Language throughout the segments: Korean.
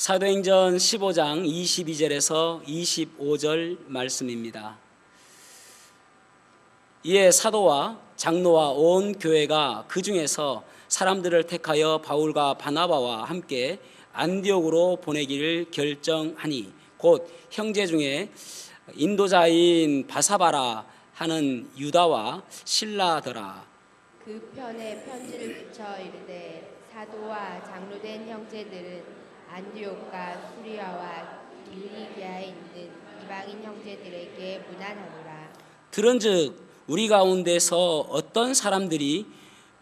사도행전 15장 22절에서 25절 말씀입니다. 이에 사도와 장로와 온 교회가 그 중에서 사람들을 택하여 바울과 바나바와 함께 안디옥으로 보내기를 결정하니 곧 형제 중에 인도자인 바사바라 하는 유다와 실라더라. 그 편에 편지를 붙여 이르되 사도와 장로된 형제들은 안디옥과 수리아와 길리기아에 있는 이방인 형제들에게 문안하노라. 들은즉 우리 가운데서 어떤 사람들이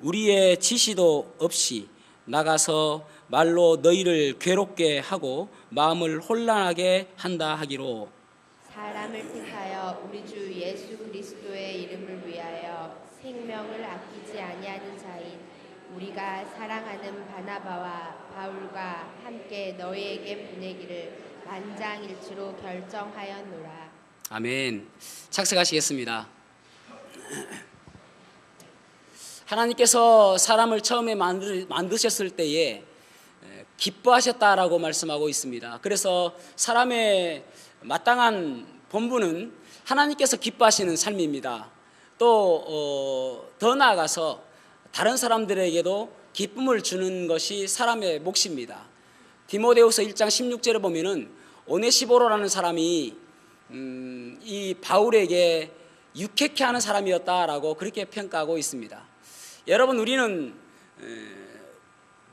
우리의 지시도 없이 나가서 말로 너희를 괴롭게 하고 마음을 혼란하게 한다 하기로 사람을 택하여 우리 주 예수 그리스도의 이름을 위하여 생명을 아끼지 아니하는 자인 우리가 사랑하는 바나바와 바울과 함께 너희에게 보내기를 만장일치로 결정하였노라. 아멘. 착석하시겠습니다. 하나님께서 사람을 처음에 만드셨을 때에 기뻐하셨다라고 말씀하고 있습니다. 그래서 사람의 마땅한 본분은 하나님께서 기뻐하시는 삶입니다. 또 더 나아가서 다른 사람들에게도 기쁨을 주는 것이 사람의 몫입니다. 디모데후서 1장 16절에 보면은 오네시보로라는 사람이 이 바울에게 유쾌케 하는 사람이었다라고 그렇게 평가하고 있습니다. 여러분, 우리는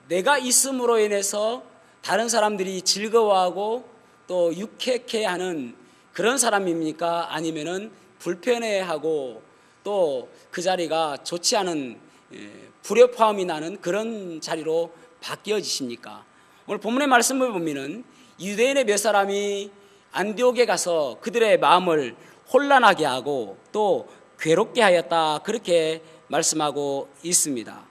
내가 있음으로 인해서 다른 사람들이 즐거워하고 또 유쾌케 하는 그런 사람입니까? 아니면은 불편해하고 또 그 자리가 좋지 않은 불협화음이 나는 그런 자리로 바뀌어지십니까? 오늘 본문의 말씀을 보면은 유대인의 몇 사람이 안디옥에 가서 그들의 마음을 혼란하게 하고 또 괴롭게 하였다, 그렇게 말씀하고 있습니다.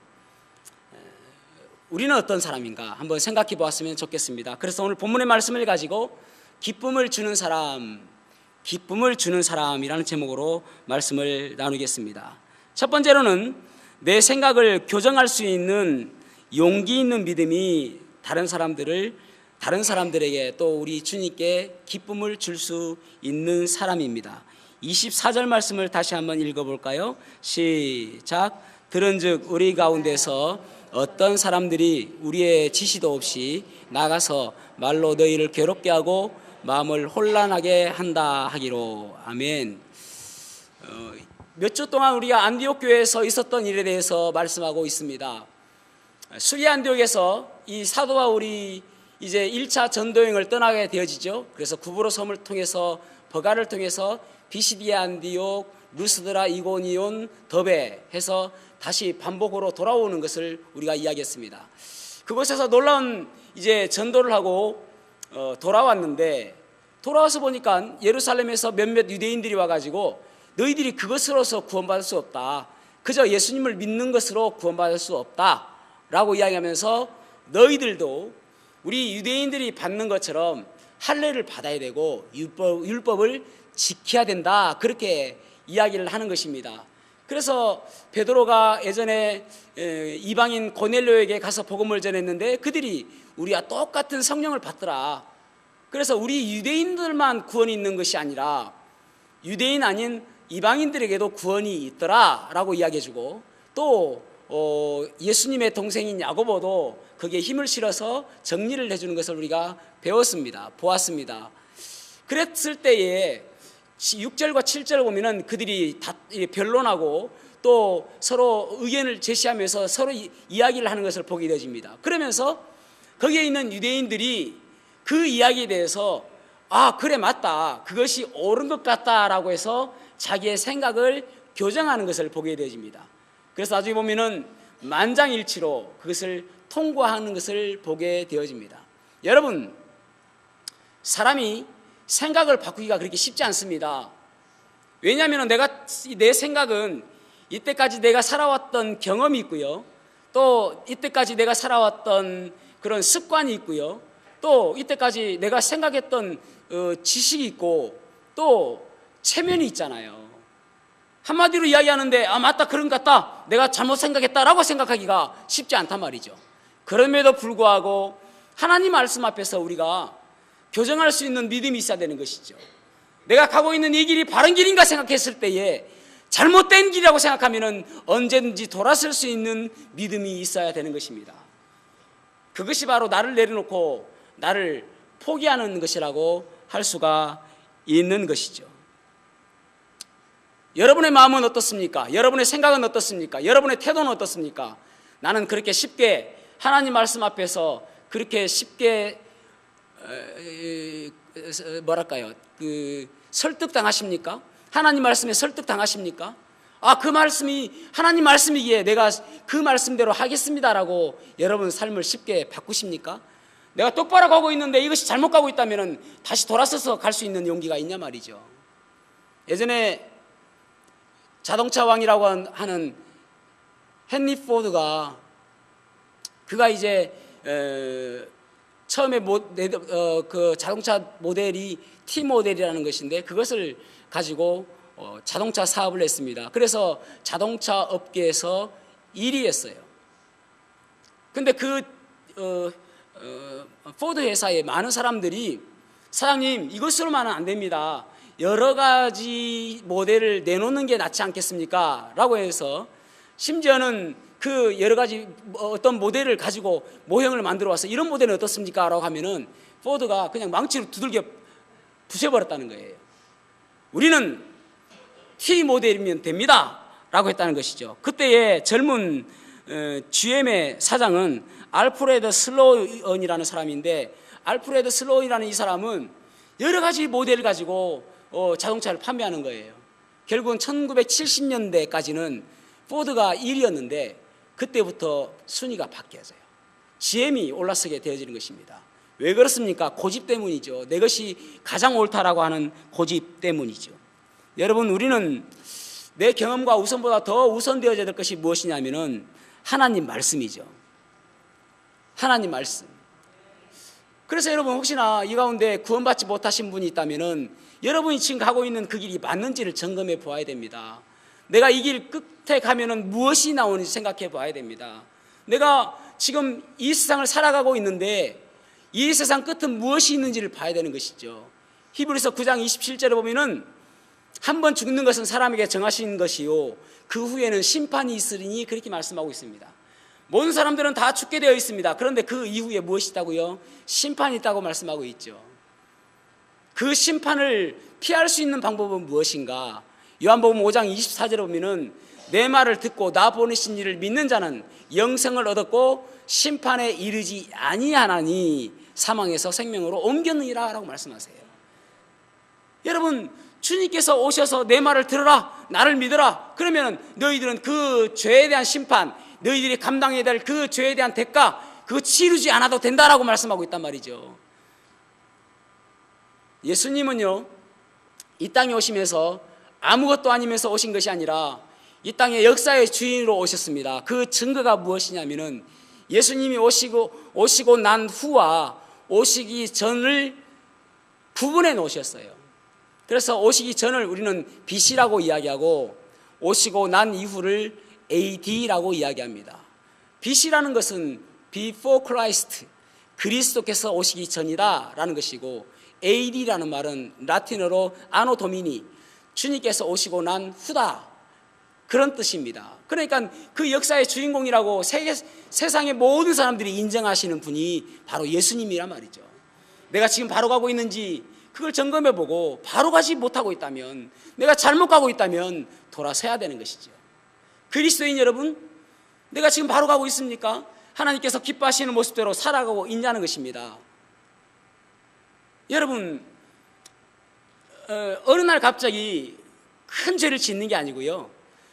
우리는 어떤 사람인가 한번 생각해 보았으면 좋겠습니다. 그래서 오늘 본문의 말씀을 가지고 기쁨을 주는 사람이라는 제목으로 말씀을 나누겠습니다. 첫 번째로는 내 생각을 교정할 수 있는 용기 있는 믿음이 다른 사람들에게 또 우리 주님께 기쁨을 줄 수 있는 사람입니다. 24절 말씀을 다시 한번 읽어볼까요? 시작. 들은즉 우리 가운데서 어떤 사람들이 우리의 지시도 없이 나가서 말로 너희를 괴롭게 하고 마음을 혼란하게 한다 하기로. 아멘. 몇 주 동안 우리가 안디옥 교회에서 있었던 일에 대해서 말씀하고 있습니다. 수리 안디옥에서 이 사도 바울이 이제 1차 전도여행을 떠나게 되어지죠. 그래서 구브로 섬을 통해서 버가를 통해서 비시디아 안디옥, 루스드라, 이고니온, 더베 해서 다시 반복으로 돌아오는 것을 우리가 이야기했습니다. 그곳에서 놀라운 이제 전도를 하고 돌아왔는데, 돌아와서 보니까 예루살렘에서 몇몇 유대인들이 와가지고 너희들이 그것으로서 구원받을 수 없다, 그저 예수님을 믿는 것으로 구원받을 수 없다 라고 이야기하면서 너희들도 우리 유대인들이 받는 것처럼 할례를 받아야 되고 율법을 지켜야 된다, 그렇게 이야기를 하는 것입니다. 그래서 베드로가 예전에 이방인 고넬료에게 가서 복음을 전했는데 그들이 우리와 똑같은 성령을 받더라. 그래서 우리 유대인들만 구원이 있는 것이 아니라 유대인 아닌 이방인들에게도 구원이 있더라 라고 이야기해주고, 또 예수님의 동생인 야고보도 거기에 힘을 실어서 정리를 해주는 것을 우리가 배웠습니다. 보았습니다. 그랬을 때에 6절과 7절을 보면은 그들이 다 변론하고 또 서로 의견을 제시하면서 서로 이야기를 하는 것을 보게 되어집니다. 그러면서 거기에 있는 유대인들이 그 이야기에 대해서 그래, 맞다, 그것이 옳은 것 같다라고 해서 자기의 생각을 교정하는 것을 보게 되어집니다. 그래서 나중에 보면은 만장일치로 그것을 통과하는 것을 보게 되어집니다. 여러분, 사람이 생각을 바꾸기가 그렇게 쉽지 않습니다. 왜냐하면 내 생각은 이때까지 내가 살아왔던 경험이 있고요, 또 이때까지 내가 살아왔던 그런 습관이 있고요, 또 이때까지 내가 생각했던 지식이 있고 또 체면이 있잖아요. 한마디로 이야기하는데 맞다, 그런 것 같다, 내가 잘못 생각했다라고 생각하기가 쉽지 않단 말이죠. 그럼에도 불구하고 하나님 말씀 앞에서 우리가 교정할 수 있는 믿음이 있어야 되는 것이죠. 내가 가고 있는 이 길이 바른 길인가 생각했을 때에 잘못된 길이라고 생각하면 언제든지 돌아설 수 있는 믿음이 있어야 되는 것입니다. 그것이 바로 나를 내려놓고 나를 포기하는 것이라고 할 수가 있는 것이죠. 여러분의 마음은 어떻습니까? 여러분의 생각은 어떻습니까? 여러분의 태도는 어떻습니까? 나는 그렇게 쉽게 하나님 말씀 앞에서 그렇게 쉽게 설득당하십니까? 하나님 말씀에 설득당하십니까? 그 말씀이 하나님 말씀이기에 내가 그 말씀대로 하겠습니다라고 여러분 삶을 쉽게 바꾸십니까? 내가 똑바로 가고 있는데 이것이 잘못 가고 있다면 다시 돌아서서 갈 수 있는 용기가 있냐 말이죠. 예전에 자동차 왕이라고 하는 헨리 포드가 그가 이제 처음에 그 자동차 모델이 T 모델이라는 것인데 그것을 가지고 자동차 사업을 했습니다. 그래서 자동차 업계에서 1위 했어요. 근데 그 포드 회사에 많은 사람들이 사장님 이것으로만은 안 됩니다. 여러 가지 모델을 내놓는 게 낫지 않겠습니까? 라고 해서 심지어는 그 여러 가지 어떤 모델을 가지고 모형을 만들어 와서 이런 모델은 어떻습니까? 라고 하면은 포드가 그냥 망치로 두들겨 부숴버렸다는 거예요. 우리는 T 모델이면 됩니다. 라고 했다는 것이죠. 그때의 젊은 GM의 사장은 알프레드 슬로운이라는 사람인데 알프레드 슬로운이라는 이 사람은 여러 가지 모델을 가지고 자동차를 판매하는 거예요. 결국은 1970년대까지는 포드가 1위였는데 그때부터 순위가 바뀌어져요. GM이 올라서게 되어지는 것입니다. 왜 그렇습니까? 고집 때문이죠. 내 것이 가장 옳다라고 하는 고집 때문이죠. 여러분, 우리는 내 경험과 우선보다 더 우선되어져야 될 것이 무엇이냐면은 하나님 말씀이죠. 하나님 말씀. 그래서 여러분 혹시나 이 가운데 구원받지 못하신 분이 있다면은 여러분이 지금 가고 있는 그 길이 맞는지를 점검해 보아야 됩니다. 내가 이 길 끝에 가면은 무엇이 나오는지 생각해 봐야 됩니다. 내가 지금 이 세상을 살아가고 있는데 이 세상 끝은 무엇이 있는지를 봐야 되는 것이죠. 히브리서 9장 27절에 보면은 한 번 죽는 것은 사람에게 정하신 것이요 그 후에는 심판이 있으리니 그렇게 말씀하고 있습니다. 모든 사람들은 다 죽게 되어 있습니다. 그런데 그 이후에 무엇이 있다고요? 심판이 있다고 말씀하고 있죠. 그 심판을 피할 수 있는 방법은 무엇인가? 요한복음 5장 24절에 보면은 내 말을 듣고 나 보내신 이를 믿는 자는 영생을 얻었고 심판에 이르지 아니하나니 사망에서 생명으로 옮겼느니라 라고 말씀하세요. 여러분, 주님께서 오셔서 내 말을 들어라, 나를 믿어라. 그러면 너희들은 그 죄에 대한 심판, 너희들이 감당해야 될 그 죄에 대한 대가, 그거 치르지 않아도 된다라고 말씀하고 있단 말이죠. 예수님은요, 이 땅에 오시면서 아무것도 아니면서 오신 것이 아니라 이 땅의 역사의 주인으로 오셨습니다. 그 증거가 무엇이냐면은 예수님이 오시고 난 후와 오시기 전을 구분해 놓으셨어요. 그래서 오시기 전을 우리는 BC라고 이야기하고 오시고 난 이후를 AD라고 이야기합니다. BC라는 것은 Before Christ, 그리스도께서 오시기 전이다 라는 것이고 AD라는 말은 라틴어로 아노 도미니, 주님께서 오시고 난 후다, 그런 뜻입니다. 그러니까 그 역사의 주인공이라고 세상의 모든 사람들이 인정하시는 분이 바로 예수님이란 말이죠. 내가 지금 바로 가고 있는지 그걸 점검해보고 바로 가지 못하고 있다면, 내가 잘못 가고 있다면 돌아서야 되는 것이죠. 그리스도인 여러분, 내가 지금 바로 가고 있습니까? 하나님께서 기뻐하시는 모습대로 살아가고 있냐는 것입니다. 여러분, 어느 날 갑자기 큰 죄를 짓는 게 아니고요,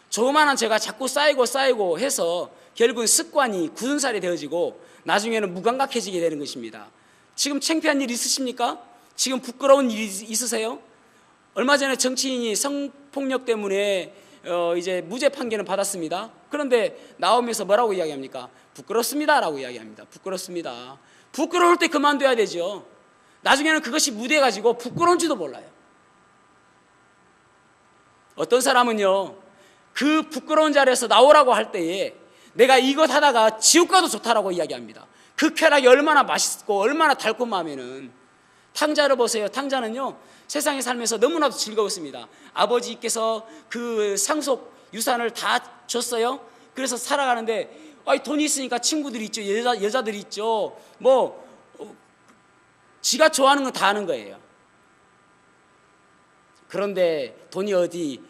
조그마한 죄가 자꾸 쌓이고 해서 결국은 습관이 굳은 살이 되어지고 나중에는 무감각해지게 되는 것입니다. 지금 창피한 일 있으십니까? 지금 부끄러운 일이 있으세요? 얼마 전에 정치인이 성폭력 때문에 이제 무죄 판결을 받았습니다. 그런데 나오면서 뭐라고 이야기합니까? 부끄럽습니다 라고 이야기합니다. 부끄럽습니다. 부끄러울 때 그만둬야 되죠. 나중에는 그것이 무뎌가지고 부끄러운지도 몰라요. 어떤 사람은요, 그 부끄러운 자리에서 나오라고 할 때에 내가 이것 하다가 지옥 가도 좋다라고 이야기합니다. 그 쾌락이 얼마나 맛있고 얼마나 달콤하면은, 탕자를 보세요. 탕자는요, 세상에 살면서 너무나도 즐거웠습니다. 아버지께서 그 상속 유산을 다 줬어요. 그래서 살아가는데, 돈이 있으니까 친구들이 있죠. 여자들이 있죠. 지가 좋아하는 건 다 하는 거예요. 그런데 돈이 어디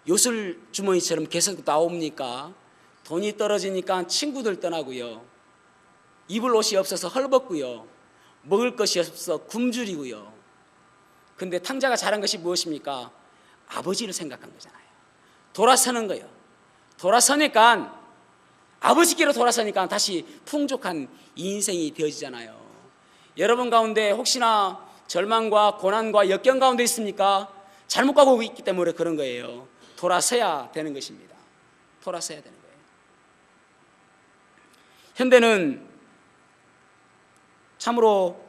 요술 주머니처럼 계속 나옵니까? 돈이 떨어지니까 친구들 떠나고요, 입을 옷이 없어서 헐벗고요, 먹을 것이 없어 굶주리고요. 근데 탕자가 잘한 것이 무엇입니까? 아버지를 생각한 거잖아요. 돌아서는 거예요. 돌아서니까, 아버지께로 돌아서니까 다시 풍족한 인생이 되어지잖아요. 여러분 가운데 혹시나 절망과 고난과 역경 가운데 있습니까? 잘못 가고 있기 때문에 그런 거예요. 돌아서야 되는 것입니다. 돌아서야 되는 거예요. 현대는 참으로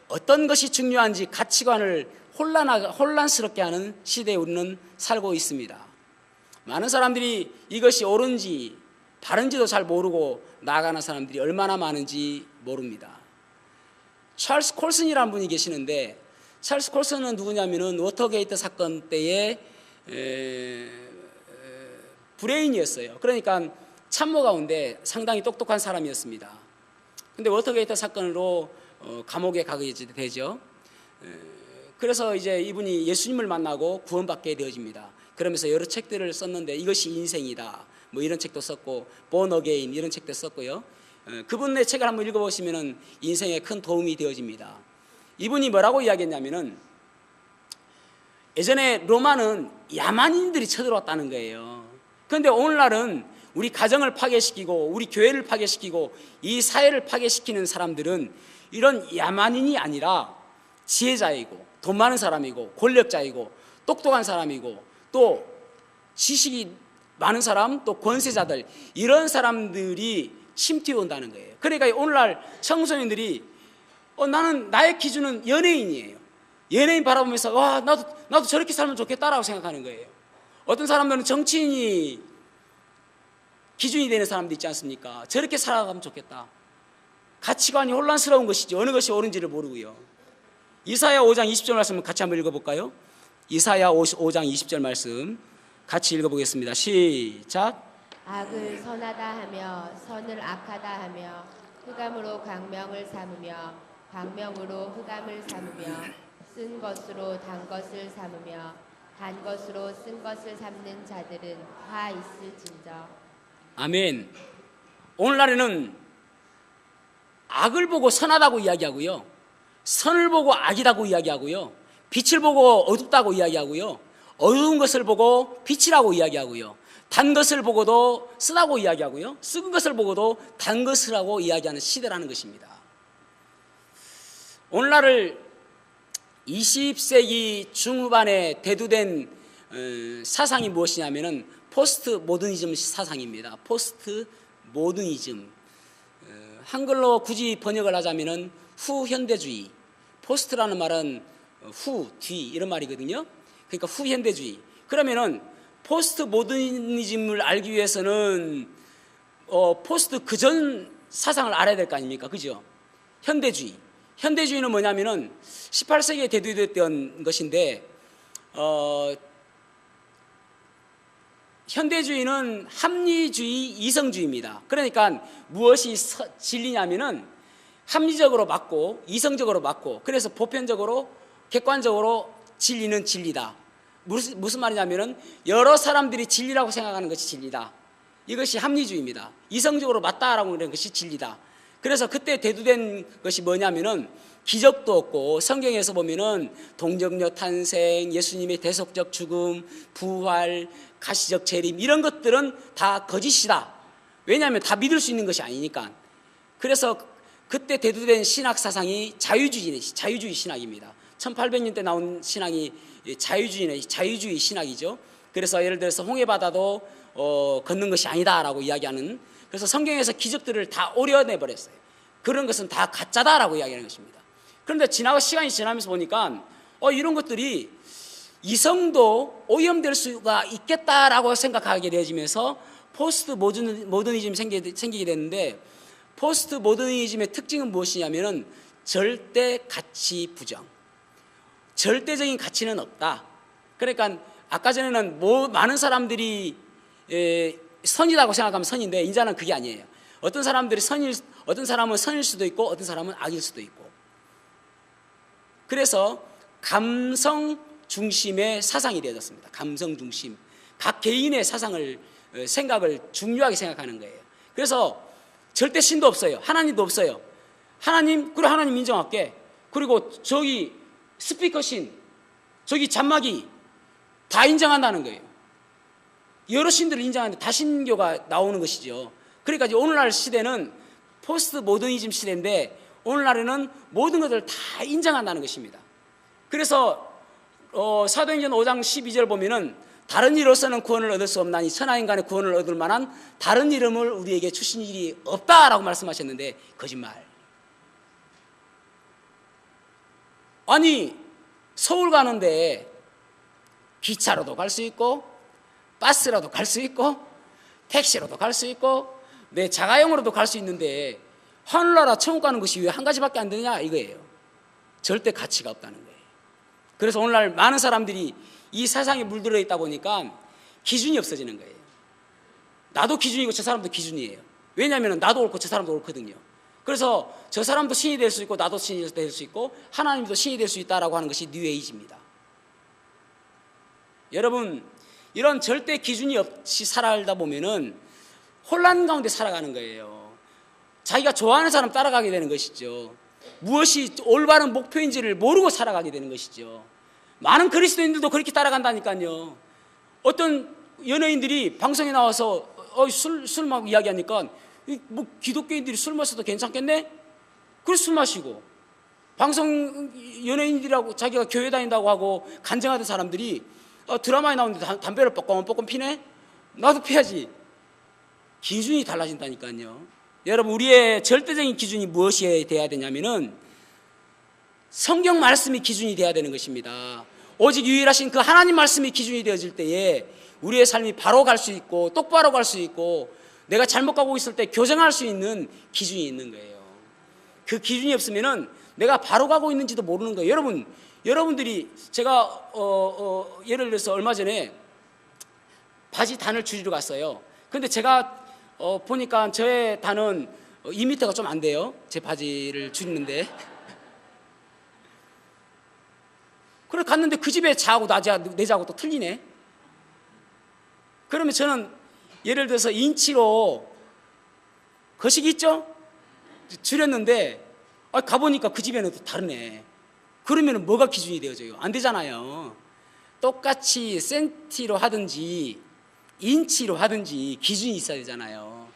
어떤 것이 중요한지 가치관을 혼란스럽게 하는 시대에 우리는 살고 있습니다. 많은 사람들이 이것이 옳은지 바른지도 잘 모르고 나아가는 사람들이 얼마나 많은지 모릅니다. 찰스 콜슨이라는 분이 계시는데, 찰스 콜슨은 누구냐면은 워터게이트 사건 때의 브레인이었어요. 그러니까 참모 가운데 상당히 똑똑한 사람이었습니다. 근데 워터게이트 사건으로 감옥에 가게 되죠. 그래서 이제 이분이 예수님을 만나고 구원받게 되어집니다. 그러면서 여러 책들을 썼는데, 이것이 인생이다, 뭐 이런 책도 썼고, Born Again 이런 책도 썼고요. 그분의 책을 한번 읽어보시면 인생에 큰 도움이 되어집니다. 이분이 뭐라고 이야기했냐면은, 예전에 로마는 야만인들이 쳐들어왔다는 거예요. 그런데 오늘날은 우리 가정을 파괴시키고 우리 교회를 파괴시키고 이 사회를 파괴시키는 사람들은 이런 야만인이 아니라 지혜자이고 돈 많은 사람이고 권력자이고 똑똑한 사람이고 또 지식이 많은 사람, 또 권세자들, 이런 사람들이 침투해 온다는 거예요. 그러니까 오늘날 청소년들이 나는, 나의 기준은 연예인이에요. 연예인 바라보면서 와, 나도 저렇게 살면 좋겠다라고 생각하는 거예요. 어떤 사람들은 정치인이 기준이 되는 사람도 있지 않습니까? 저렇게 살아가면 좋겠다. 가치관이 혼란스러운 것이지 어느 것이 옳은지를 모르고요. 이사야 5장 20절 말씀 같이 한번 읽어볼까요? 이사야 5장 20절 말씀 같이 읽어보겠습니다. 시작. 악을 선하다 하며 선을 악하다 하며 흑암으로 광명을 삼으며 광명으로 흑암을 삼으며 쓴 것으로 단 것을 삼으며 단 것으로 쓴 것을 삼는 자들은 화 있을진저. 아멘. 오늘날에는 악을 보고 선하다고 이야기하고요, 선을 보고 악이라고 이야기하고요, 빛을 보고 어둡다고 이야기하고요, 어두운 것을 보고 빛이라고 이야기하고요, 단 것을 보고도 쓰다고 이야기하고요, 썩은 것을 보고도 단 것이라고 이야기하는 시대라는 것입니다. 오늘날을 20세기 중후반에 대두된 사상이 무엇이냐면은 포스트 모더니즘 사상입니다. 포스트 모더니즘. 한글로 굳이 번역을 하자면은 후현대주의. 포스트라는 말은 후, 뒤 이런 말이거든요. 그러니까 후현대주의. 그러면은 포스트 모더니즘을 알기 위해서는 포스트 그전 사상을 알아야 될 거 아닙니까? 그죠? 현대주의. 현대주의는 뭐냐면은 18세기에 대두됐던 것인데, 현대주의는 합리주의, 이성주의입니다. 그러니까 무엇이 진리냐면은 합리적으로 맞고 이성적으로 맞고, 그래서 보편적으로 객관적으로 진리는 진리다. 무슨 말이냐면은 여러 사람들이 진리라고 생각하는 것이 진리다. 이것이 합리주의입니다. 이성적으로 맞다라고 하는 것이 진리다. 그래서 그때 대두된 것이 뭐냐면은 기적도 없고, 성경에서 보면은 동정녀 탄생, 예수님의 대속적 죽음, 부활, 가시적 재림, 이런 것들은 다 거짓이다. 왜냐하면 다 믿을 수 있는 것이 아니니까. 그래서 그때 대두된 신학 사상이 자유주의 신학입니다. 1800년대 나온 신학이 자유주의 신학이죠. 그래서 예를 들어서 홍해바다도 걷는 것이 아니다라고 이야기하는, 그래서 성경에서 기적들을 다 오려내버렸어요. 그런 것은 다 가짜다라고 이야기하는 것입니다. 그런데 시간이 지나면서 보니까 이런 것들이 이성도 오염될 수가 있겠다라고 생각하게 되어지면서 포스트 모더니즘이 생기게 됐는데, 포스트 모더니즘의 특징은 무엇이냐면은 절대 가치 부정, 절대적인 가치는 없다. 그러니까 아까 전에는 많은 사람들이 선이라고 생각하면 선인데, 이제는 그게 아니에요. 어떤 사람은 선일 수도 있고 어떤 사람은 악일 수도 있고. 그래서 감성 중심의 사상이 되어졌습니다. 감성 중심, 각 개인의 생각을 중요하게 생각하는 거예요. 그래서 절대 신도 없어요. 하나님도 없어요. 그리고 하나님 인정할게. 그리고 저기 스피커 신, 저기 잔마귀 다 인정한다는 거예요. 여러 신들을 인정하는데 다 신교가 나오는 것이죠. 그러니까 이제 오늘날 시대는 포스트 모더니즘 시대인데, 오늘날에는 모든 것을 다 인정한다는 것입니다. 그래서 사도행전 5장 12절 보면은 다른 이로서는 구원을 얻을 수 없나니 천하인간의 구원을 얻을 만한 다른 이름을 우리에게 주신 일이 없다라고 말씀하셨는데, 거짓말. 아니, 서울 가는데 기차로도 갈 수 있고 버스로도 갈 수 있고 택시로도 갈 수 있고 내 자가용으로도 갈 수 있는데 하늘나라 천국 가는 것이 왜 한 가지밖에 안 되느냐 이거예요. 절대 가치가 없다는 거예요. 그래서 오늘날 많은 사람들이 이 세상에 물들어 있다 보니까 기준이 없어지는 거예요. 나도 기준이고 저 사람도 기준이에요. 왜냐하면 나도 옳고 저 사람도 옳거든요. 그래서 저 사람도 신이 될 수 있고 나도 신이 될 수 있고 하나님도 신이 될 수 있다라고 하는 것이 뉴에이지입니다. 여러분, 이런 절대 기준이 없이 살아가다 보면은 혼란 가운데 살아가는 거예요. 자기가 좋아하는 사람 따라가게 되는 것이죠. 무엇이 올바른 목표인지를 모르고 살아가게 되는 것이죠. 많은 그리스도인들도 그렇게 따라간다니까요. 어떤 연예인들이 방송에 나와서 술 막 이야기하니까 뭐 기독교인들이 술 마셔도 괜찮겠네? 그래서 술 마시고, 방송 연예인들하고 자기가 교회 다닌다고 하고 간증하던 사람들이 드라마에 나오는데 담배를 뻑뻑 피네? 나도 피야지. 기준이 달라진다니까요. 여러분, 우리의 절대적인 기준이 무엇이 돼야 되냐면은 성경 말씀이 기준이 돼야 되는 것입니다. 오직 유일하신 그 하나님 말씀이 기준이 되어질 때에 우리의 삶이 바로 갈 수 있고 똑바로 갈 수 있고 내가 잘못 가고 있을 때 교정할 수 있는 기준이 있는 거예요. 그 기준이 없으면은 내가 바로 가고 있는지도 모르는 거예요. 여러분들이 제가 예를 들어서 얼마 전에 바지 단을 줄이러 갔어요. 근데 제가 보니까 저의 단은 2m가 좀 안 돼요. 제 바지를 줄이는데. 그래 갔는데 그 집에 자하고 내 자하고 또 틀리네. 그러면 저는 예를 들어서 인치로 거시기 있죠? 줄였는데 가보니까 그 집에는 또 다르네. 그러면 뭐가 기준이 되어져요? 안 되잖아요. 똑같이 센티로 하든지 인치로 하든지 기준이 있어야 되잖아요.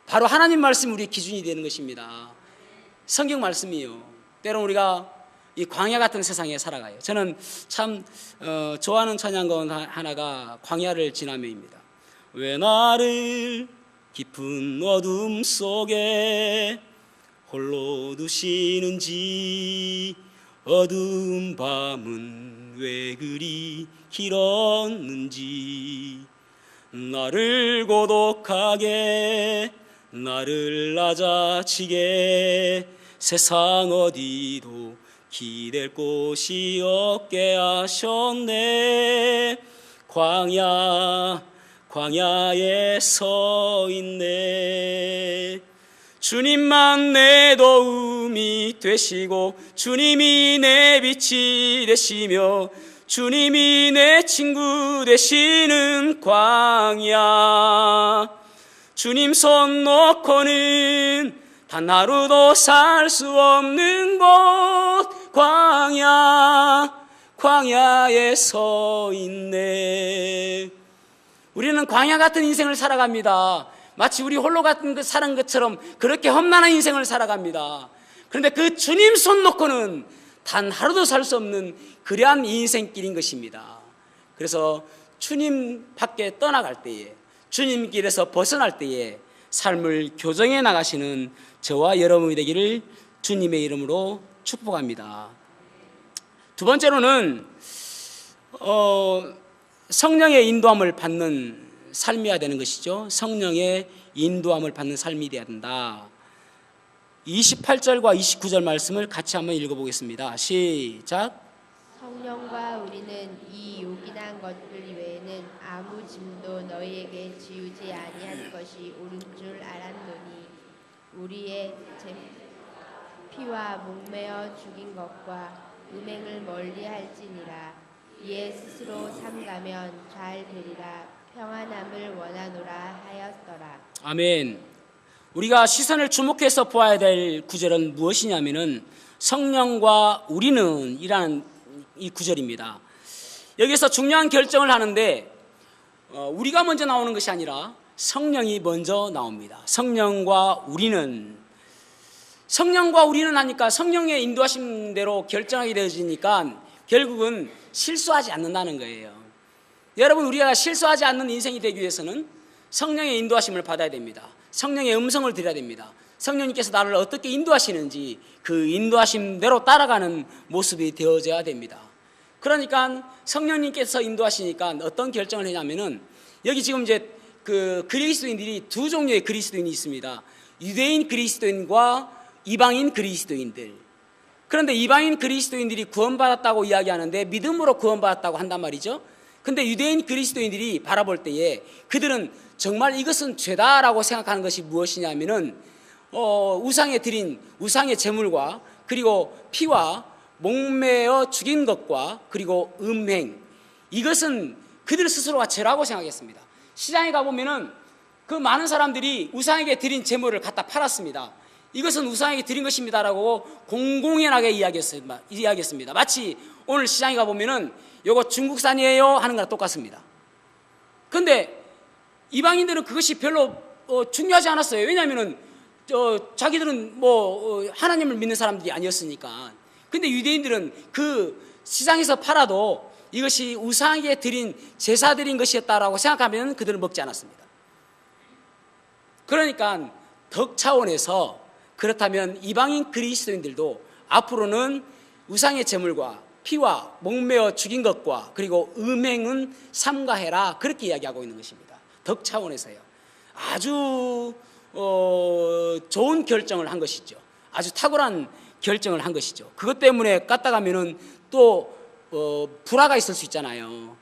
바로 하나님 말씀이 우리의 기준이 되는 것입니다. 성경 말씀이요. 때론 우리가 이 광야 같은 세상에 살아가요. 저는 참 좋아하는 찬양가 하나가 광야를 지나며입니다. 왜 나를 깊은 어둠 속에 홀로 두시는지, 어두운 밤은 왜 그리 길었는지, 나를 고독하게 나를 낮아지게 세상 어디도 기댈 곳이 없게 하셨네. 광야에 서 있네. 주님만 내 도움이 되시고 주님이 내 빛이 되시며 주님이 내 친구 되시는 광야. 주님 손 놓고는 단 하루도 살 수 없는 곳 광야에 서 있네. 우리는 광야 같은 인생을 살아갑니다. 마치 우리 홀로 사는 것처럼 그렇게 험난한 인생을 살아갑니다. 그런데 그 주님 손 놓고는 단 하루도 살 수 없는 그러한 인생길인 것입니다. 그래서 주님 밖에 떠나갈 때에, 주님 길에서 벗어날 때에 삶을 교정해 나가시는 저와 여러분이 되기를 주님의 이름으로 축복합니다. 두 번째로는 성령의 인도함을 받는 삶이어야 되는 것이죠. 성령의 인도함을 받는 삶이 되어야 된다. 28절과 29절 말씀을 같이 한번 읽어보겠습니다. 시작. 성령과 우리는 이 요긴한 것들 외에는 아무 짐도 너희에게 지우지 아니한 것이 옳은 줄 알았노니 우리의 피와 목매어 죽인 것과 음행을 멀리할지니라. 이에 스스로 삼가면 잘 되리라. 평안함을 원하노라 하였더라. 아멘. 우리가 시선을 주목해서 보아야 될 구절은 무엇이냐면은 성령과 우리는 이라는 이 구절입니다. 여기서 중요한 결정을 하는데 우리가 먼저 나오는 것이 아니라 성령이 먼저 나옵니다. 성령과 우리는 하니까 성령의 인도하심대로 결정하게 되어지니까 결국은 실수하지 않는다는 거예요. 여러분, 우리가 실수하지 않는 인생이 되기 위해서는 성령의 인도하심을 받아야 됩니다. 성령의 음성을 들어야 됩니다. 성령님께서 나를 어떻게 인도하시는지 그 인도하심대로 따라가는 모습이 되어져야 됩니다. 그러니까 성령님께서 인도하시니까 어떤 결정을 했냐면은 여기 지금 이제 그 그리스도인들이 두 종류의 그리스도인이 있습니다. 유대인 그리스도인과 이방인 그리스도인들. 그런데 이방인 그리스도인들이 구원받았다고 이야기하는데 믿음으로 구원받았다고 한단 말이죠. 근데 유대인 그리스도인들이 바라볼 때에 그들은 정말 이것은 죄다라고 생각하는 것이 무엇이냐면은 우상에 드린 우상의 제물과 그리고 피와 목매어 죽인 것과 그리고 음행, 이것은 그들 스스로가 죄라고 생각했습니다. 시장에 가보면은 그 많은 사람들이 우상에게 드린 제물을 갖다 팔았습니다. 이것은 우상에게 드린 것입니다라고 공공연하게 이야기했습니다. 마치 오늘 시장에 가보면은 요거 중국산이에요 하는 거랑 똑같습니다. 그런데 이방인들은 그것이 별로 중요하지 않았어요. 왜냐하면은 자기들은 하나님을 믿는 사람들이 아니었으니까. 근데 유대인들은 그 시장에서 팔아도 이것이 우상에게 드린 제사 드린 것이었다라고 생각하면 그들은 먹지 않았습니다. 그러니까 덕 차원에서 그렇다면 이방인 그리스도인들도 앞으로는 우상의 제물과 피와 목매어 죽인 것과 그리고 음행은 삼가해라, 그렇게 이야기하고 있는 것입니다. 덕 차원에서요. 아주 좋은 결정을 한 것이죠. 아주 탁월한 결정을 한 것이죠. 그것 때문에 까딱하면은 또 불화가 있을 수 있잖아요.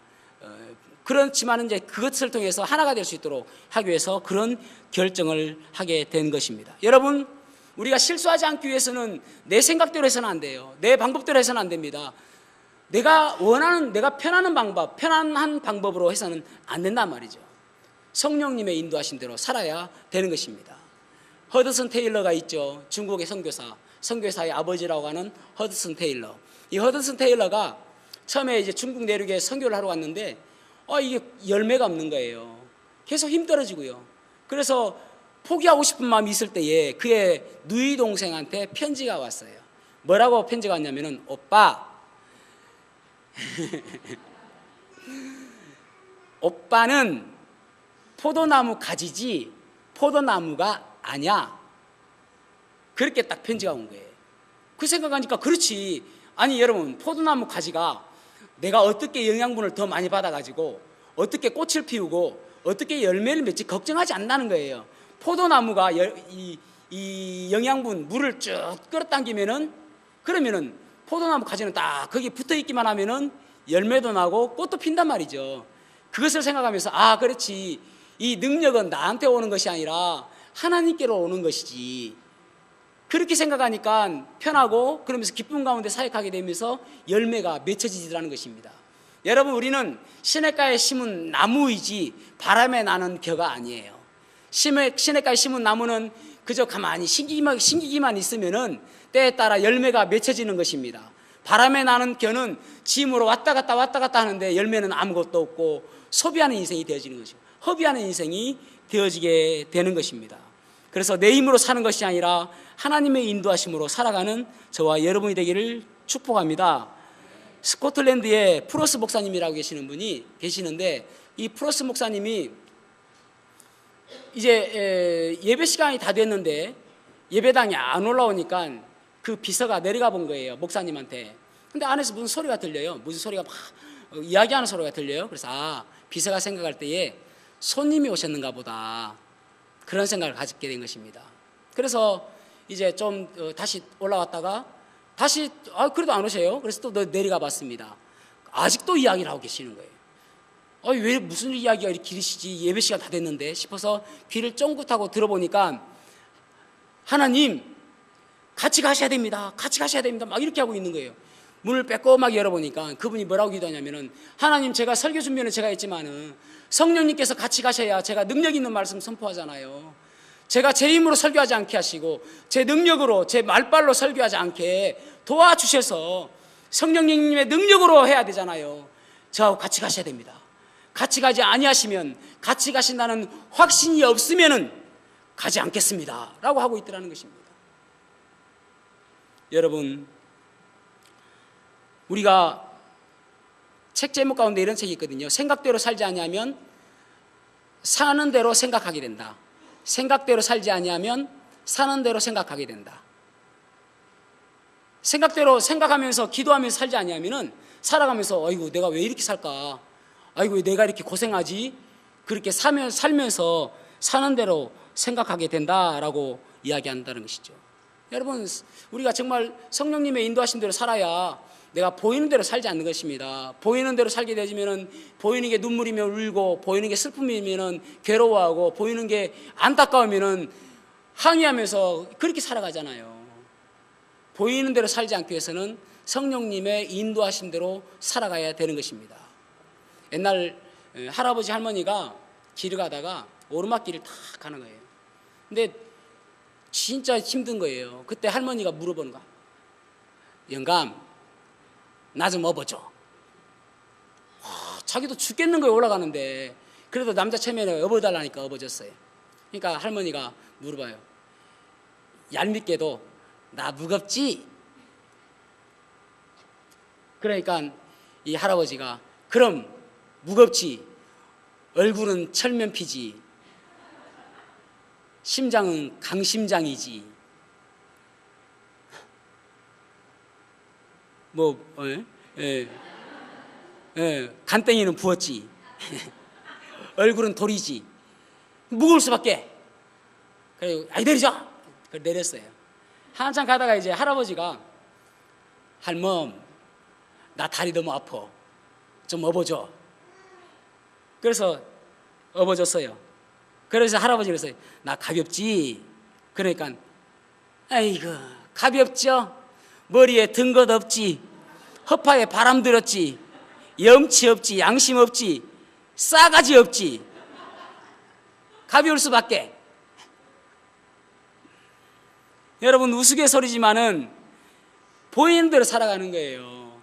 그렇지만 이제 그것을 통해서 하나가 될 수 있도록 하기 위해서 그런 결정을 하게 된 것입니다. 여러분, 우리가 실수하지 않기 위해서는 내 생각대로 해서는 안 돼요. 내 방법대로 해서는 안 됩니다. 내가 원하는, 내가 편안한 방법, 편안한 방법으로 해서는 안 된단 말이죠. 성령님의 인도하신 대로 살아야 되는 것입니다. 허드슨 테일러가 있죠. 중국의 선교사의 아버지라고 하는 허드슨 테일러. 이 허드슨 테일러가 처음에 이제 중국 내륙에 선교를 하러 왔는데 이게 열매가 없는 거예요. 계속 힘 떨어지고요. 그래서 포기하고 싶은 마음이 있을 때에 그의 누이 동생한테 편지가 왔어요. 뭐라고 편지가 왔냐면은, 오빠, 오빠는 포도나무 가지지 포도나무가 아니야. 그렇게 딱 편지가 온 거예요. 그 생각하니까 그렇지. 아니 여러분, 포도나무 가지가 내가 어떻게 영양분을 더 많이 받아가지고 어떻게 꽃을 피우고 어떻게 열매를 맺지 걱정하지 않는다는 거예요. 포도나무가 이 영양분, 물을 쭉 끌어당기면은, 그러면은 포도나무 가지는 딱 거기 붙어 있기만 하면은 열매도 나고 꽃도 핀단 말이죠. 그것을 생각하면서 그렇지, 이 능력은 나한테 오는 것이 아니라 하나님께로 오는 것이지. 그렇게 생각하니까 편하고 그러면서 기쁨 가운데 사역하게 되면서 열매가 맺혀지더라는 것입니다. 여러분, 우리는 시냇가에 심은 나무이지 바람에 나는 겨가 아니에요. 시냇가에 심은 나무는 그저 가만히 심기기만 있으면은 때에 따라 열매가 맺혀지는 것입니다. 바람에 나는 겨는 짐으로 왔다 갔다 하는데 열매는 아무것도 없고 소비하는 인생이 되어지는 것이고 허비하는 인생이 되어지게 되는 것입니다. 그래서 내 힘으로 사는 것이 아니라 하나님의 인도하심으로 살아가는 저와 여러분이 되기를 축복합니다. 스코틀랜드에 프로스 목사님이라고 계시는 분이 계시는데, 이 프로스 목사님이 이제 예배 시간이 다 됐는데 예배당에 안 올라오니까 그 비서가 내려가 본 거예요, 목사님한테. 근데 안에서 무슨 소리가 들려요. 무슨 소리가 막 이야기하는 소리가 들려요. 그래서 비서가 생각할 때에 손님이 오셨는가 보다, 그런 생각을 가지게 된 것입니다. 그래서 이제 좀 다시 올라왔다가 다시 그래도 안 오세요. 그래서 또 내려가 봤습니다. 아직도 이야기를 하고 계시는 거예요. 왜 무슨 이야기가 이렇게 길으시지, 예배 시간 다 됐는데 싶어서 귀를 쫑긋하고 들어보니까 하나님 같이 가셔야 됩니다, 같이 가셔야 됩니다, 막 이렇게 하고 있는 거예요. 문을 빼꼼하게 열어보니까 그분이 뭐라고 기도하냐면은, 하나님, 제가 설교 준비는 제가 했지만은 성령님께서 같이 가셔야 제가 능력 있는 말씀 선포하잖아요. 제가 제 힘으로 설교하지 않게 하시고 제 능력으로, 제 말발로 설교하지 않게 도와주셔서 성령님의 능력으로 해야 되잖아요. 저하고 같이 가셔야 됩니다. 같이 가지 아니하시면, 같이 가신다는 확신이 없으면은 가지 않겠습니다 라고 하고 있더라는 것입니다. 여러분, 우리가 책 제목 가운데 이런 책이 있거든요. 생각대로 살지 아니하면 사는 대로 생각하게 된다. 생각대로 살지 아니하면 사는 대로 생각하게 된다. 생각대로 생각하면서 기도하면서 살지 아니하면은 살아가면서 아이고 내가 왜 이렇게 살까, 아이고 왜 내가 이렇게 고생하지, 그렇게 살면서 사는 대로 생각하게 된다라고 이야기한다는 것이죠. 여러분, 우리가 정말 성령님의 인도하신 대로 살아야 내가 보이는 대로 살지 않는 것입니다. 보이는 대로 살게 되면은, 보이는 게 눈물이면 울고, 보이는 게 슬픔이면은 괴로워하고, 보이는 게 안타까우면은 항의하면서 그렇게 살아가잖아요. 보이는 대로 살지 않기 위해서는 성령님의 인도하신 대로 살아가야 되는 것입니다. 옛날 할아버지 할머니가 길을 가다가 오르막길을 탁 가는 거예요. 근데 진짜 힘든 거예요. 그때 할머니가 물어보는 거야. 영감, 나 좀 업어줘. 자기도 죽겠는 거에 올라가는데 그래도 남자 체면에 업어달라니까 업어줬어요. 그러니까 할머니가 물어봐요. 얄밉게도 나 무겁지? 그러니까 이 할아버지가 그럼 무겁지, 얼굴은 철면피지, 심장은 강심장이지, 간땡이는 부었지, 얼굴은 돌이지, 무거울 수밖에. 그래, 아이 내리자. 그래 내렸어요. 한참 가다가 이제 할아버지가, 할멈, 나 다리 너무 아파, 좀 업어줘. 그래서 업어줬어요. 그래서 할아버지 그랬어요. 나 가볍지? 그러니까 아이고 가볍죠? 머리에 든 것 없지, 허파에 바람 들었지, 염치 없지, 양심 없지, 싸가지 없지, 가벼울 수밖에. 여러분, 우스갯소리지만은 보이는 대로 살아가는 거예요.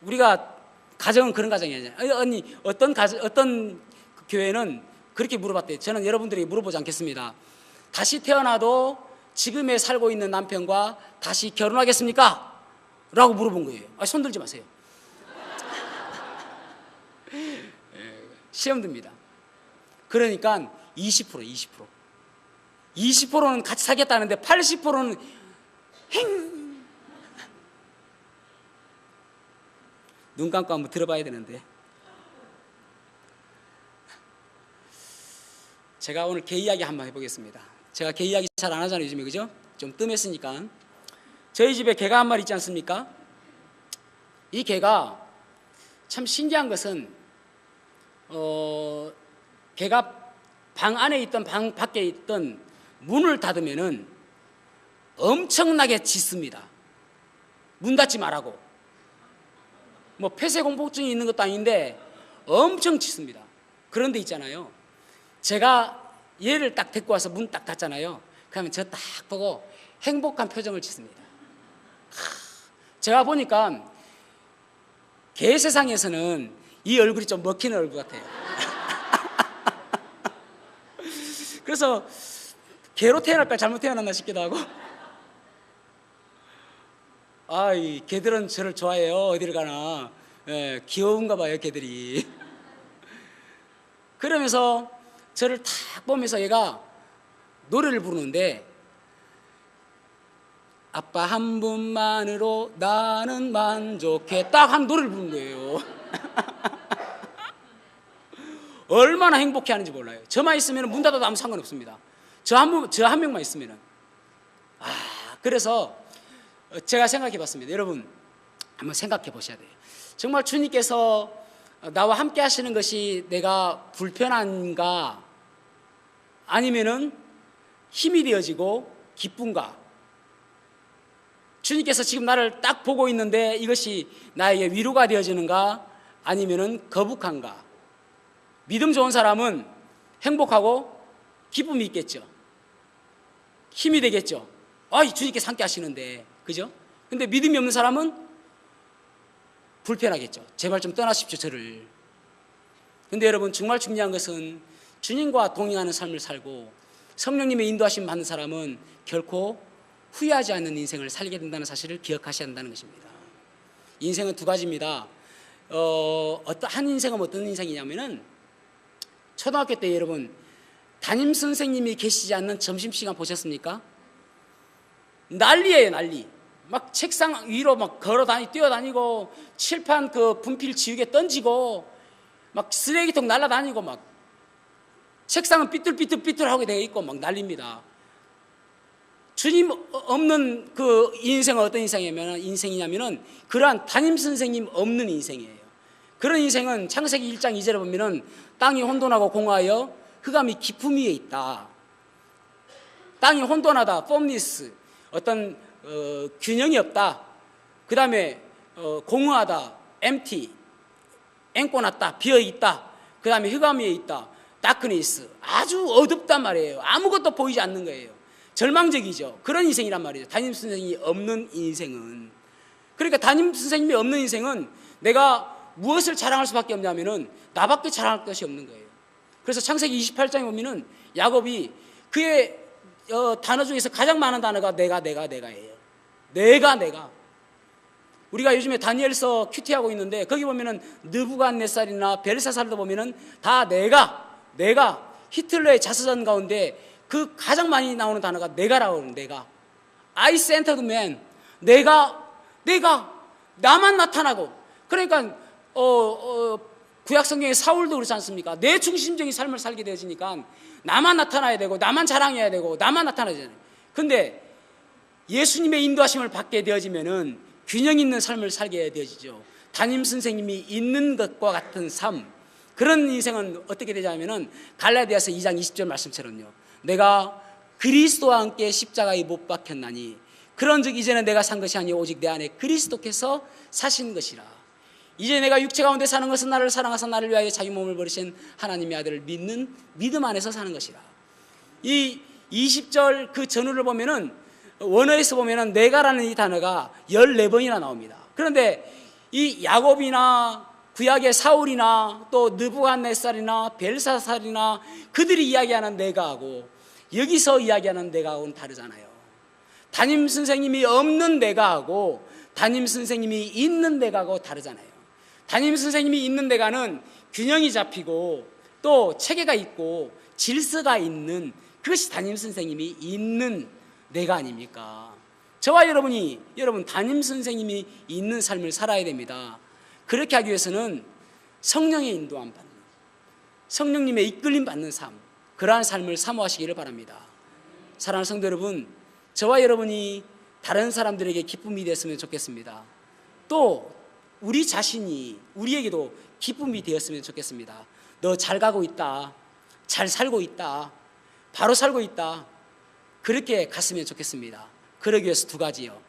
우리가 가정은 그런 가정이잖아요. 언니, 어떤 교회는 그렇게 물어봤대요. 저는 여러분들에게 물어보지 않겠습니다. 다시 태어나도 지금에 살고 있는 남편과 다시 결혼하겠습니까? 라고 물어본 거예요. 손 들지 마세요. 시험 듭니다. 그러니까 20%는 같이 살겠다는데 80%는 눈 감고 한번 들어봐야 되는데. 제가 오늘 개 이야기 한번 해보겠습니다. 제가 개 이야기 잘 안 하잖아요, 요즘에. 그죠? 좀 뜸했으니까. 저희 집에 개가 한 마리 있지 않습니까? 이 개가 참 신기한 것은 개가 방 안에 있던 방 밖에 있던 문을 닫으면은 엄청나게 짖습니다. 문 닫지 말라고. 뭐 폐쇄공포증이 있는 것도 아닌데 엄청 짖습니다. 그런데 있잖아요, 제가 얘를 딱 데리고 와서 문 딱 닫잖아요. 그러면 저 딱 보고 행복한 표정을 짓습니다. 제가 보니까 개 세상에서는 이 얼굴이 좀 먹히는 얼굴 같아요. 그래서 개로 태어날까 잘못 태어났나 싶기도 하고. 이 개들은 저를 좋아해요. 어디를 가나. 귀여운가 봐요, 개들이. 그러면서 저를 탁 보면서 얘가 노래를 부르는데, 아빠 한 분만으로 나는 만족해, 딱 한 노래를 부른 거예요. 얼마나 행복해하는지 몰라요. 저만 있으면 문 닫아도 아무 상관없습니다. 저 한 명만 있으면. 그래서 제가 생각해 봤습니다. 여러분 한번 생각해 보셔야 돼요. 정말 주님께서 나와 함께 하시는 것이 내가 불편한가, 아니면은 힘이 되어지고 기쁜가? 주님께서 지금 나를 딱 보고 있는데 이것이 나에게 위로가 되어지는가, 아니면은 거북한가? 믿음 좋은 사람은 행복하고 기쁨이 있겠죠. 힘이 되겠죠. 주님께서 함께 하시는데, 그죠? 근데 믿음이 없는 사람은 불편하겠죠. 제발 좀 떠나십시오, 저를. 근데 여러분, 정말 중요한 것은 주님과 동행하는 삶을 살고 성령님의 인도하심 받는 사람은 결코 후회하지 않는 인생을 살게 된다는 사실을 기억하셔야 한다는 것입니다. 인생은 두 가지입니다. 한 인생은 어떤 인생이냐면은, 초등학교 때 여러분 담임 선생님이 계시지 않는 점심시간 보셨습니까? 난리예요, 난리. 막 책상 위로 막 뛰어다니고 칠판 그 분필 지우개 던지고 막 쓰레기통 날아다니고 막 책상은 삐뚤삐뚤하게 되어 있고 막 난립니다. 주님 없는 그 인생은 어떤 인생이냐면은 그러한 담임 선생님 없는 인생이에요. 그런 인생은 창세기 1장 2절에 보면은 땅이 혼돈하고 공허하여 흑암이 깊음 위에 있다. 땅이 혼돈하다, formless, 어떤 균형이 없다. 그 다음에 공허하다, empty, 앵꼬났다, 비어있다. 그 다음에 흑암 위에 있다, darkness, 아주 어둡단 말이에요. 아무것도 보이지 않는 거예요. 절망적이죠. 그런 인생이란 말이죠. 담임 선생님이 없는 인생은. 그러니까 담임 선생님이 없는 인생은 내가 무엇을 자랑할 수밖에 없냐면은 나밖에 자랑할 것이 없는 거예요. 그래서 창세기 28장에 보면은 야곱이 그의 단어 중에서 가장 많은 단어가 내가예요. 내가. 우리가 요즘에 다니엘서 큐티하고 있는데 거기 보면은 느부갓네살이나 벨사살도 보면은 다 내가 히틀러의 자서전 가운데 그 가장 많이 나오는 단어가 내가라고 하는 내가. I centered man. 내가 나만 나타나고. 그러니까 구약 성경의 사울도 그렇지 않습니까? 내 중심적인 삶을 살게 되어지니까 나만 나타나야 되고 나만 자랑해야 되고 나만 나타나야 되잖아요. 근데 예수님의 인도하심을 받게 되어지면은 균형 있는 삶을 살게 되어지죠. 담임 선생님이 있는 것과 같은 삶, 그런 인생은 어떻게 되냐면은 갈라디아서 2장 20절 말씀처럼요, 내가 그리스도와 함께 십자가에 못 박혔나니 그런즉 이제는 내가 산 것이 아니요 오직 내 안에 그리스도께서 사신 것이라. 이제 내가 육체 가운데 사는 것은 나를 사랑하사 나를 위하여 자기 몸을 버리신 하나님의 아들을 믿는 믿음 안에서 사는 것이라. 이 20절 그 전후를 보면은 원어에서 보면은 내가라는 이 단어가 14번이나 나옵니다. 그런데 이 야곱이나 구약의 사울이나 또 느부갓네살이나 벨사살이나 그들이 이야기하는 내가하고 여기서 이야기하는 내가하고는 다르잖아요. 담임 선생님이 없는 내가하고 담임 선생님이 있는 내가하고 다르잖아요. 담임 선생님이 있는 내가는 균형이 잡히고 또 체계가 있고 질서가 있는, 그것이 담임 선생님이 있는 내가 아닙니까? 저와 여러분 담임 선생님이 있는 삶을 살아야 됩니다. 그렇게 하기 위해서는 성령의 인도함 받는, 성령님의 이끌림 받는 삶, 그러한 삶을 사모하시기를 바랍니다. 사랑하는 성도 여러분, 저와 여러분이 다른 사람들에게 기쁨이 됐으면 좋겠습니다. 또 우리 자신이 우리에게도 기쁨이 되었으면 좋겠습니다. 너 잘 가고 있다, 잘 살고 있다, 바로 살고 있다, 그렇게 갔으면 좋겠습니다. 그러기 위해서 두 가지요,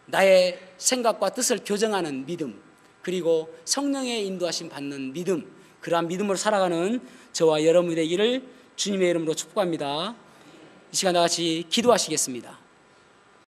나의 생각과 뜻을 교정하는 믿음, 그리고 성령의 인도하심 받는 믿음, 그러한 믿음으로 살아가는 저와 여러분이 되기를 주님의 이름으로 축복합니다. 이 시간 다 같이 기도하시겠습니다.